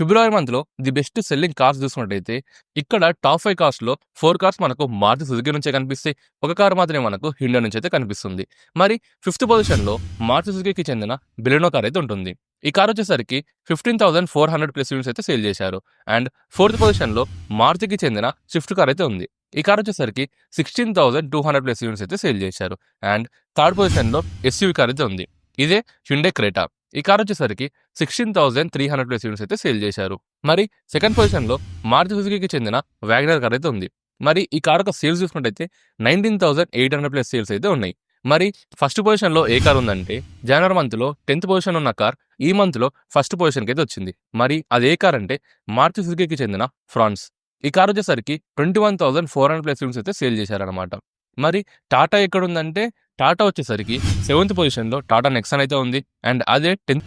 ఫిబ్రవరి మంత్‌లో the best selling cars చూసుకున్నట్టయితే, ఇక్కడ టాప్ 5 కార్స్‌లో 4 కార్స్ మనకు మారుతి సుజుకి నుంచే కనిపిస్తాయి. ఒక కార్ మాత్రమే మనకు హ్యుండై నుంచైతే కనిపిస్తుంది. మరి ఫిఫ్త్ పొజిషన్‌లో మారుతి సుజుకికి చెందిన బెలెనో కార్ అయితే ఉంటుంది. ఈ కార్ వచ్చేసరికి 15,400 ప్లస్ యూనిట్స్ అయితే సేల్ చేశారు. అండ్ ఫోర్త్ పొజిషన్‌లో మారుతికి చెందిన స్విఫ్ట్ కార్ అయితే ఉంది. ఈ కార్ వచ్చేసరికి 16,200 ప్లస్ యూనిట్స్ అయితే సేల్ చేశారు. అండ్ థర్డ్ పొజిషన్‌లో ఎస్యూవీ కార్ అయితే ఉంది. ఇదే హ్యుండై క్రెటా. ఈ కార్ వచ్చేసరికి 16,300 ప్లస్ యూనిట్స్ అయితే సేల్ చేశారు. మరి సెకండ్ పొజిషన్‌లో మారుతి సుజుకికి చెందిన వ్యాగనర్ కార్ అయితే ఉంది. మరి ఈ కార్ యొక్క సేల్స్ చూసుకున్నట్టయితే 19,800 ప్లస్ సేల్స్ అయితే ఉన్నాయి. మరి ఫస్ట్ పొజిషన్‌లో ఏ కార్ ఉందంటే జనవరి మంత్‌లో 10థ్ పొజిషన్ ఉన్న కార్ ఈ మంత్‌లో ఫస్ట్ పొజిషన్‌కి అయితే వచ్చింది. మరి అది ఏ కార్ అంటే మారుతి సుజుకికి చెందిన ఫ్రాన్స్. ఈ కార్ వచ్చేసరికి 21,400 ప్లస్ యూనిట్స్ అయితే సేల్ చేశారనమాట. మరి టాటా ఎక్కడుందంటే టాటా వచ్చేసరికి సెవెంత్ పొజిషన్‌లో టాటా నెక్సాన్ అయితే ఉంది. అండ్ అదే 10థ్